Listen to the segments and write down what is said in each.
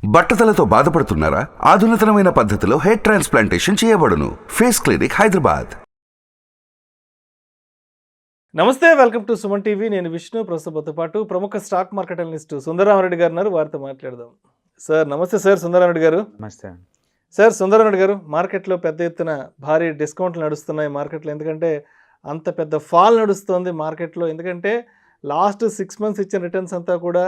బట్టతలతో బాధపడుతున్నారా? ఆధునితనమైన పద్ధతిలో hair transplantation చేయబడును. Face clinic Hyderabad. నమస్తే, వెల్కమ్ టు సుమన్ టీవీ. నేను విష్ణు. ప్రస్తుతంతో పాటు ప్రముఖ స్టాక్ మార్కెట్ అనలిస్ట్ సుందరరామరెడ్డి గారు ఉన్నారు. వారితో మాట్లాడదాం. సార్ నమస్తే. సార్ సుందరరామరెడ్డి గారు నమస్తే. సార్ సుందరరామరెడ్డి గారు, మార్కెట్లో పెద్ద ఎత్తున భారీ డిస్కౌంట్లు నడుస్తున్నాయి మార్కెట్లో. ఎందుకంటే అంత పెద్ద ఫాల్ నడుస్తుంది మార్కెట్లో. ఎందుకంటే లాస్ట్ 6 months ఇచ్చిన రిటర్న్స్ అంతా కూడా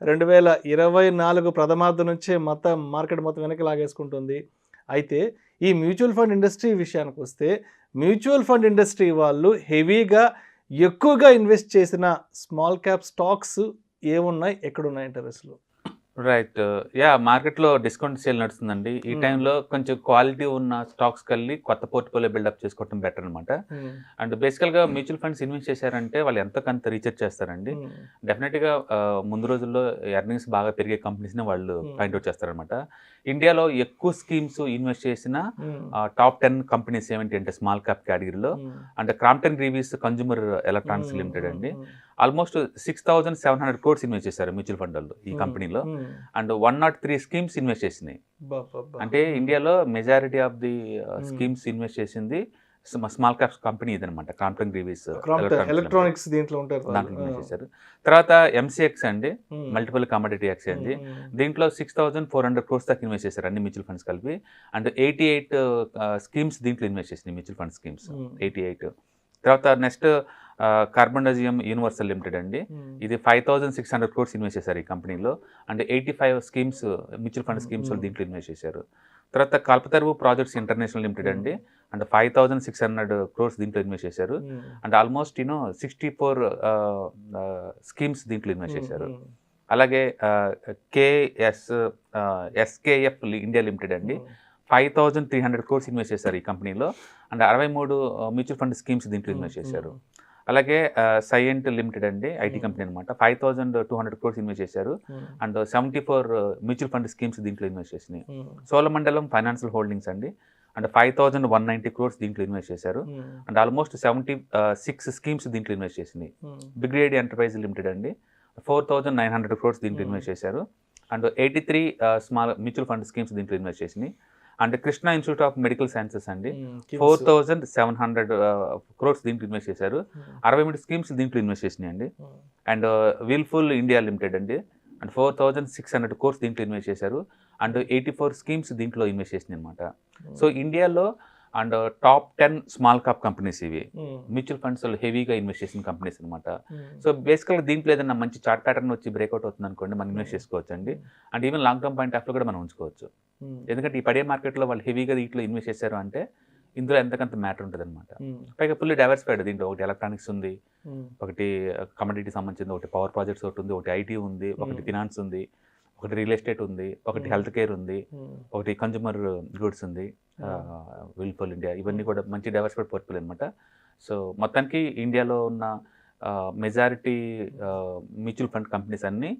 2024 ప్రథమార్థం నుంచే మొత్తం మార్కెట్ మొత్తం వెనక్కి లాగేసుకుంటుంది. అయితే ఈ మ్యూచువల్ ఫండ్ ఇండస్ట్రీ విషయానికి వస్తే, మ్యూచువల్ ఫండ్ ఇండస్ట్రీ వాళ్ళు హెవీగా ఎక్కువగా ఇన్వెస్ట్ చేసిన స్మాల్ క్యాప్ స్టాక్స్ ఏమున్నాయి, ఎక్కడున్నాయంటారు అసలు? రైట్. మార్కెట్లో డిస్కౌంట్ సేల్ నడుస్తుందండి. ఈ టైంలో కొంచెం క్వాలిటీ ఉన్న స్టాక్స్ కలిగి కొత్త పోర్ట్ఫోలియో బిల్డప్ చేసుకోవడం బెటర్ అనమాట. అండ్ బేసికల్గా మ్యూచువల్ ఫండ్స్ ఇన్వెస్ట్ చేశారంటే వాళ్ళు ఎంతకంత రీసెర్చ్ చేస్తారండి. డెఫినెట్గా ముందు రోజుల్లో ఎర్నింగ్స్ బాగా పెరిగే కంపెనీస్ని వాళ్ళు ఫైండ్ అవుట్ చేస్తారనమాట. ఇండియాలో ఎక్కువ స్కీమ్స్ ఇన్వెస్ట్ చేసిన టాప్ 10 కంపెనీస్ ఏమిటి అంటే స్మాల్ క్యాప్ కేటగిరీలో అంటే క్రాంప్టన్ గ్రీవీస్ కన్జ్యూమర్ ఎలక్ట్రానిక్స్ లిమిటెడ్ అండి. ఆల్మోస్ట్ 6,700 crores ఇన్వెస్ట్ చేశారు మ్యూచువల్ ఫండ్ వాళ్ళు ఈ కంపెనీలో. అండ్ 103 స్కీమ్స్ ఇన్వెస్ట్ చేసినాయి. అంటే ఇండియాలో majority of the schemes invest చేసింది స్మాల్ క్యాప్స్ కంపెనీ ఇదనమాట. క్రాంప్టన్ గ్రీవీస్ ఎలక్ట్రానిక్స్ దీంట్లో ఉంటారు. దాంట్లో ఇన్వెస్ట్ చేశారు. తర్వాత ఎంసీఎక్స్ అండి, మల్టిపుల్ కమోడిటీ ఎక్స్చేంజ్. దీంట్లో 6,400 crores దాకా ఇన్వెస్ట్ చేశారు అన్ని మ్యూచువల్ ఫండ్స్ కలిపి. అండ్ 88 స్కీమ్స్ దీంట్లో ఇన్వెస్ట్ చేసినాయి మ్యూచువల్ ఫండ్ స్కీమ్స్ 88. తర్వాత నెక్స్ట్ కార్బన్డజియం యూనివర్సల్ లిమిటెడ్ అండి. ఇది 5,600 crores ఇన్వెస్ట్ చేశారు ఈ కంపెనీలో. And 85 schemes mutual fund schemes దీంట్లో ఇన్వెస్ట్ చేశారు. తర్వాత కల్పతరువు ప్రాజెక్ట్స్ ఇంటర్నేషనల్ లిమిటెడ్ అండి. అండ్ 5,600 crores దీంట్లో ఇన్వెస్ట్ చేశారు. అండ్ ఆల్మోస్ట్ 64 స్కీమ్స్ దీంట్లో ఇన్వెస్ట్ చేశారు. అలాగే ఎస్కేఎఫ్ ఇండియా లిమిటెడ్ అండి, 5,300 crores ఇన్వెస్ట్ చేశారు ఈ కంపెనీలో. అండ్ 63 మ్యూచువల్ ఫండ్ స్కీమ్స్ దీంట్లో ఇన్వెస్ట్ చేశారు. అలాగే సైయంట్ లిమిటెడ్ అండి, ఐటీ కంపెనీ అనమాట, 5,200 crores ఇన్వెస్ట్ చేశారు. అండ్ 74 మ్యూచువల్ ఫండ్ స్కీమ్స్ దీంట్లో ఇన్వెస్ట్ చేసినాయి. సోళమండలం ఫైనాన్షియల్ హోల్డింగ్స్ అండి, అండ్ 5,190 crores దీంట్లో ఇన్వెస్ట్ చేశారు. అండ్ ఆల్మోస్ట్ 76 స్కీమ్స్ దీంట్లో ఇన్వెస్ట్ చేసినాయి. బిగ్రేడ్ ఎంటర్ప్రైజ్ లిమిటెడ్ అండి, 4,900 crores దీంట్లో ఇన్వెస్ట్ చేశారు. And 83 small mutual fund schemes దీంట్లో ఇన్వెస్ట్ చేసినాయి. And Krishna institute of medical sciences అండి, 4,700 crores దీంట్లో ఇన్వెస్ట్ చేశారు. 63 స్కీమ్స్ దీంట్లో ఇన్వెస్ట్ చేసినాయి అండి. అండ్ విల్ఫుల్ ఇండియా లిమిటెడ్ అండి, అండ్ 4,600 crores దీంట్లో ఇన్వెస్ట్ చేశారు. అండ్ 84 స్కీమ్స్ దీంట్లో ఇన్వెస్ట్ చేసినాయి అనమాట. సో ఇండియాలో and top 10 small cap companies ఇవి మ్యూచువల్ ఫండ్స్ హెవీగా ఇన్వెస్ట్ చేసిన కంపెనీస్ అనమాట. సో బేసికల్గా దీంట్లో ఏదైనా మంచి చార్ట్ ప్యాటర్న్ వచ్చి బ్రేక్అవుట్ అవుతుంది అనుకోండి, మనం ఇన్వెస్ట్ చేసుకోవచ్చు అండి. And even long term point of లో కూడా మనం ఉంచుకోవచ్చు. ఎందుకంటే ఈ పడే మార్కెట్లో వాళ్ళు హెవీగా దీంట్లో ఇన్వెస్ట్ చేశారు అంటే ఇందులో ఎంతకంత మ్యాటర్ ఉంటుంది అనమాట. పైగా ఫుల్లీ డైవర్సిఫైడ్. దీంట్లో ఒకటి ఎలక్ట్రానిక్స్ ఉంది, ఒకటి కమోడిటీ సంబంధించింది, ఒకటి పవర్ ప్రాజెక్ట్స్ ఒకటి ఉంది, ఒకటి ఐటీ ఉంది, ఒకటి ఫినాన్స్ ఉంది, ఒకటి రియల్ ఎస్టేట్ ఉంది, ఒకటి హెల్త్ కేర్ ఉంది, ఒకటి కన్జ్యూమర్ గూడ్స్ ఉంది, విల్ఫుల్ ఇండియా. ఇవన్నీ కూడా మంచి డైవర్సిఫైడ్ పోర్ట్ఫోలియో అనమాట. సో మొత్తానికి ఇండియాలో ఉన్న మెజారిటీ మ్యూచువల్ ఫండ్ కంపెనీస్ అన్నీ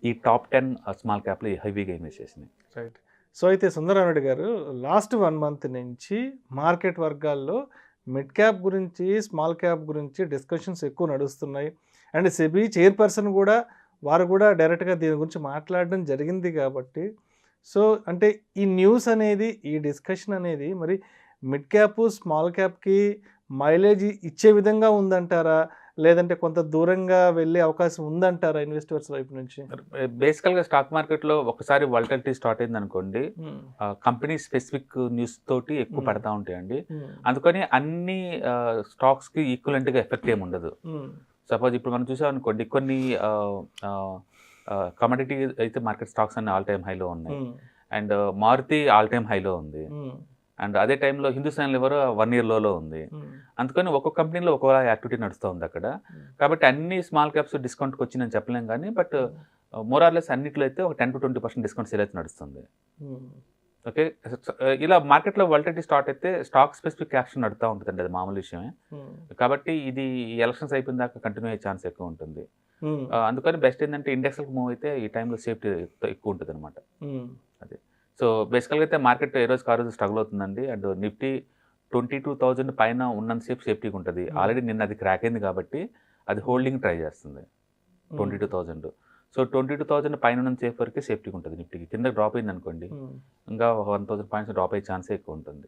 ఈ టాప్ 10 స్మాల్ క్యాప్లో హెవీగా ఇన్వెస్ట్ చేసినాయి. రైట్. సో అయితే సుందరరామరెడ్డి గారు, లాస్ట్ 1 month నుంచి మార్కెట్ వర్గాల్లో మిడ్ క్యాప్ గురించి, స్మాల్ క్యాప్ గురించి డిస్కషన్స్ ఎక్కువ నడుస్తున్నాయి. అండ్ సెబీ చైర్పర్సన్ కూడా, వారు కూడా డైరెక్ట్గా దీని గురించి మాట్లాడడం జరిగింది. కాబట్టి సో అంటే ఈ న్యూస్ అనేది, ఈ డిస్కషన్ అనేది మరి మిడ్ క్యాప్ స్మాల్ క్యాప్కి మైలేజ్ ఇచ్చే విధంగా ఉందంటారా, లేదంటే కొంత దూరంగా వెళ్ళే అవకాశం ఉందంటారా ఇన్వెస్టర్స్ వైపు నుంచి? బేసికల్గా స్టాక్ మార్కెట్లో ఒకసారి వాలటిలిటీ స్టార్ట్ అయింది అనుకోండి, కంపెనీ స్పెసిఫిక్ న్యూస్ తోటి ఎక్కువ పడతా ఉంటాయండి. అందుకని అన్ని స్టాక్స్కి ఈక్వలెంట్గా ఎఫెక్ట్ ఏమి ఉండదు. సపోజ్ ఇప్పుడు మనం చూసాం అనుకోండి, కొన్ని కమోడిటీ అయితే మార్కెట్ స్టాక్స్ అన్ని ఆల్ టైమ్ హైలో ఉన్నాయి. అండ్ మారుతి ఆల్ టైమ్ హైలో ఉంది. అండ్ అదే టైంలో హిందుస్థాన్ లివర్ 1 year లోలో ఉంది. అందుకని ఒక్కొక్క కంపెనీలో ఒక్కొక్క యాక్టివిటీ నడుస్తూ ఉంది అక్కడ. కాబట్టి అన్ని స్మాల్ క్యాప్స్ డిస్కౌంట్కి వచ్చి నేను చెప్పలేం కానీ, బట్ మోరార్లెస్ అన్నిట్లో అయితే ఒక 10 to 20% డిస్కౌంట్ సేల్ అయితే నడుస్తుంది. ఓకే, ఇలా మార్కెట్లో వాలటిలిటీ స్టార్ట్ అయితే స్టాక్ స్పెసిఫిక్ యాక్షన్ నడుతూ ఉంటుందండి, అది మామూలు విషయమే. కాబట్టి ఇది ఎలక్షన్స్ అయిపోయిన దాకా కంటిన్యూ అయ్యే ఛాన్స్ ఎక్కువ ఉంటుంది. అందుకని బెస్ట్ ఏంటంటే ఇండెక్స్లకు మూవ్ అయితే ఈ టైంలో సేఫ్టీ ఎక్కువ ఉంటుంది అనమాట. అదే. సో బేసికల్గా అయితే మార్కెట్ ఏ రోజుకి ఆ రోజు స్ట్రగుల్ అవుతుందండి. అండ్ నిఫ్టీ 22,000 పైన ఉన్నంతసేపు సేఫ్టీగా ఉంటుంది. ఆల్రెడీ నిన్న అది క్రాక్ అయింది కాబట్టి అది హోల్డింగ్ ట్రై చేస్తుంది 22,000. సో 22,000 పైన నుంచి సేఫ్ వరకే సేఫ్టీగా ఉంటుంది నిఫ్టీకి. కింద డ్రాప్ అయింది అనుకోండి ఇంకా 1,000 పాయింట్స్ డ్రాప్ అయ్యే ఛాన్సే ఎక్కువ ఉంటుంది.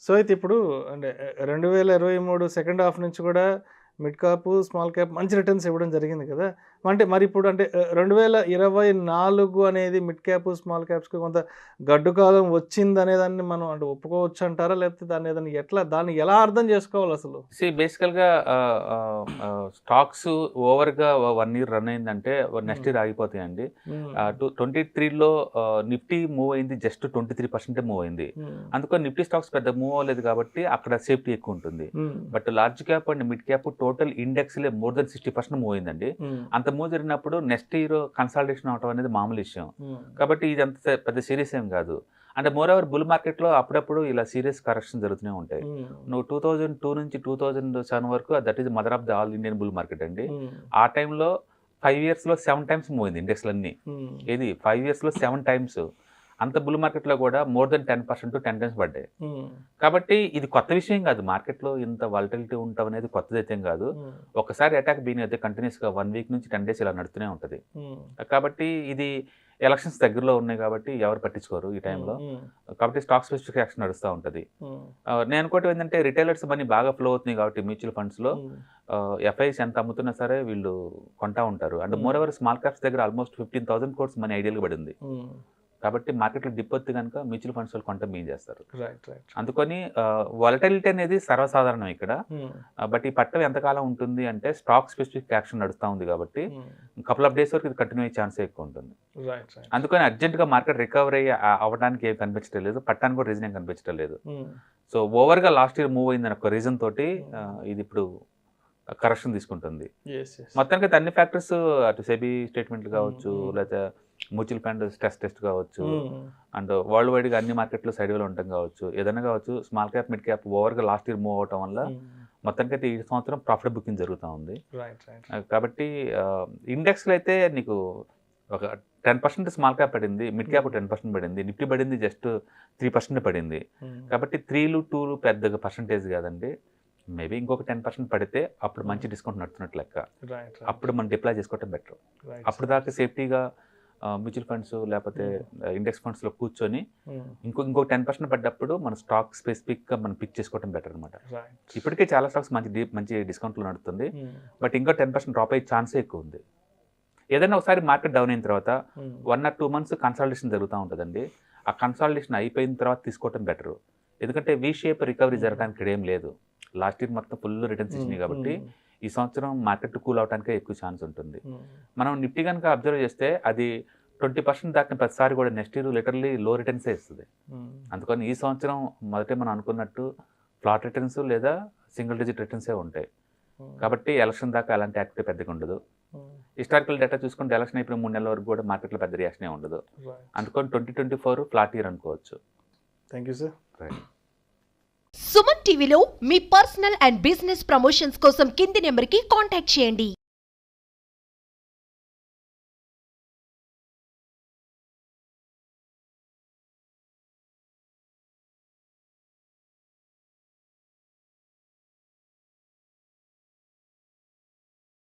సో అయితే ఇప్పుడు అంటే 2023 సెకండ్ హాఫ్ నుంచి కూడా మిడ్ క్యాప్ స్మాల్ క్యాప్ మంచి రిటర్న్స్ ఇవ్వడం జరిగింది కదా. అంటే మరి ఇప్పుడు అంటే 2024 అనేది మిడ్ క్యాప్ స్మాల్ క్యాప్స్కి కొంత గడ్డు కాలం వచ్చింది అనే దాన్ని మనం అంటే ఒప్పుకోవచ్చు అంటారా, లేకపోతే దాన్ని ఎలా అర్థం చేసుకోవాలి అసలు? బేసికల్గా స్టాక్స్ ఓవర్గా 1 year రన్ అయిందంటే నెక్స్ట్ ఇయర్ ఆగిపోతాయండి. 23లో నిఫ్టీ మూవ్ అయింది జస్ట్ 23% మూవ్ అయింది. అందుకని నిఫ్టీ స్టాక్స్ పెద్ద మూవ్ అవ్వలేదు కాబట్టి అక్కడ సేఫ్టీ ఎక్కువ ఉంటుంది. But large cap and mid cap total ఇండెక్స్లే మోర్ దెన్ 60% మూవ్ అయిందండి. అంత మూవ్ జరిగినప్పుడు నెక్స్ట్ ఇయర్ కన్సాలిడేషన్ అవడం అనేది మామూలు విషయం. కాబట్టి ఇది అంత పెద్ద సీరియస్ ఏం కాదు. అంటే మోర్ ఓవర్ బుల్ మార్కెట్లో అప్పుడప్పుడు ఇలా సీరియస్ కరెక్షన్ జరుగుతూనే ఉంటాయి. నువ్వు 2002 నుంచి 2007 వరకు that is mother of the all Indian bull market అండి. ఆ టైంలో 5 yearsలో 7 times మూవ్ అయింది ఇండెక్స్లన్నీ. ఇది 5 yearsలో 7 times. అంత బుల్ మార్కెట్లో కూడా మోర్ దెన్ 10% 10 times పడ్డాయి. కాబట్టి ఇది కొత్త విషయం కాదు. మార్కెట్లో ఇంత వాలటిలిటీ ఉండటం అనేది కొత్తది అయితే కాదు. ఒకసారి అటాక్ బీన్ అయితే కంటిన్యూస్గా 1 week నుంచి 10 days ఇలా నడుతూనే ఉంటుంది. కాబట్టి ఇది ఎలక్షన్స్ దగ్గరలో ఉన్నాయి కాబట్టి ఎవరు పట్టించుకోరు ఈ టైంలో. కాబట్టి స్టాక్ స్పెసిఫిక్ యాక్షన్ నడుస్తూ ఉంటుంది. నేను అనుకోవటం ఏంటంటే రిటైలర్స్ మనీ బాగా ఫ్లో అవుతుంది కాబట్టి మ్యూచువల్ ఫండ్స్లో ఎఫ్ఐస్ ఎంత అమ్ముతున్నా సరే వీళ్ళు కొంటా ఉంటారు. And more over small caps దగ్గర ఆల్మోస్ట్ 15,000 crores మనీ ఐడియల్గా పడింది. కాబట్టి మార్కెట్లో డిప్ వస్తే కనుక మ్యూచువల్ ఫండ్స్ వాళ్ళు కొంట బీన్ చేస్తారు. అందుకని వాలటిలిటీ అనేది సర్వసాధారణం ఇక్కడ. బట్ ఈ పట్టం ఎంతకాలం ఉంటుంది అంటే స్టాక్ స్పెసిఫిక్ యాక్షన్ నడుస్తూ ఉంది కాబట్టి కపుల్ ఆఫ్ డేస్ వరకు ఇది కంటిన్యూ అయ్యే ఛాన్సే ఎక్కువ ఉంటుంది. అందుకని అర్జెంట్గా మార్కెట్ రికవరీ అవ్వడానికి ఏం కనిపించడం లేదు, పట్టడానికి కూడా రీజన్ ఏం కనిపించడం లేదు. సో ఓవర్గా లాస్ట్ ఇయర్ మూవ్ అయిందని ఒక రీజన్ తోటి ఇది ఇప్పుడు కరెక్షన్ తీసుకుంటుంది. మొత్తానికి అన్ని ఫ్యాక్టర్స్ అటు సెబీ స్టేట్మెంట్లు కావచ్చు, లేకపోతే మ్యూచువల్ ఫండ్ స్ట్రెస్ టెస్ట్ కావచ్చు, అండ్ వరల్డ్ వైడ్గా అన్ని మార్కెట్లు సైడ్ వేలో ఉండటం కావచ్చు, ఏదైనా కావచ్చు. స్మాల్ క్యాప్ మిడ్ క్యాప్ ఓవర్గా లాస్ట్ ఇయర్ మూవ్ అవటం వల్ల మొత్తానికి ఈ సంవత్సరం ప్రాఫిట్ బుకింగ్ జరుగుతూ ఉంది. కాబట్టి ఇండెక్స్లో అయితే నీకు ఒక 10% స్మాల్ క్యాప్ పడింది, మిడ్ క్యాప్ 10% పడింది, నిఫ్టీ పడింది జస్ట్ 3% పడింది. కాబట్టి 3లు 2లు పెద్దగా పర్సంటేజ్ కాదండి. మేబీ ఇంకొక 10% పడితే అప్పుడు మంచి డిస్కౌంట్ నడుతున్నట్లు లెక్క. అప్పుడు మనం డిప్లాయ్ చేసుకోవటం బెటర్. అప్పుడు దాకా సేఫ్టీగా మ్యూచువల్ ఫండ్స్ లేకపోతే ఇండెక్స్ ఫండ్స్లో కూర్చొని ఇంకో 10% పడ్డప్పుడు మన స్టాక్ స్పెసిఫిక్గా మనం పిక్ చేసుకోవడం బెటర్ అనమాట. ఇప్పటికే చాలా స్టాక్స్ మంచి డిస్కౌంట్లో నడుస్తుంది. బట్ ఇంకా 10% డ్రాప్ అయ్యే ఛాన్సే ఎక్కువ ఉంది. ఏదైనా ఒకసారి మార్కెట్ డౌన్ అయిన తర్వాత 1 or 2 months కన్సాలిడేషన్ జరుగుతూ ఉంటుందండి. ఆ కన్సాలిడేషన్ అయిపోయిన తర్వాత తీసుకోవటం బెటరు. ఎందుకంటే వీ షేప్ రికవరీ జరగడానికి ఇక్కడ ఏం లేదు. లాస్ట్ ఇయర్ మొత్తం ఫుల్ రిటర్న్స్ ఇచ్చినాయి కాబట్టి ఈ సంవత్సరం మార్కెట్ కూల్ అవడానికే ఎక్కువ ఛాన్స్ ఉంటుంది. మనం నిఫ్టీ కనుక అబ్జర్వ్ చేస్తే అది 20% దాటిన ప్రతిసారి కూడా నెక్స్ట్ ఇయర్ లిటరల్లీ లో రిటర్న్సే ఇస్తుంది. అందుకని ఈ సంవత్సరం మొదటే మనం అనుకున్నట్టు ఫ్లాట్ రిటర్న్స్ లేదా సింగిల్ డిజిట్ రిటర్న్సే ఉంటాయి. కాబట్టి ఎలక్షన్ దాకా అలాంటి యాక్టివిటీ పెద్దగా ఉండదు. హిస్టారికల్ డేటా చూసుకుంటే ఎలక్షన్ అయిపోయిన 3 నెలల వరకు కూడా మార్కెట్లో పెద్ద రియాక్షనే ఉండదు. అందుకని 2024 ఫ్లాట్ ఇయర్ అనుకోవచ్చు. Thank you sir. సుమన్ టీవీలో మీ పర్సనల్ అండ్ బిజినెస్ ప్రమోషన్స్ కోసం కింది నెంబర్కి కాంటాక్ట్ చేయండి.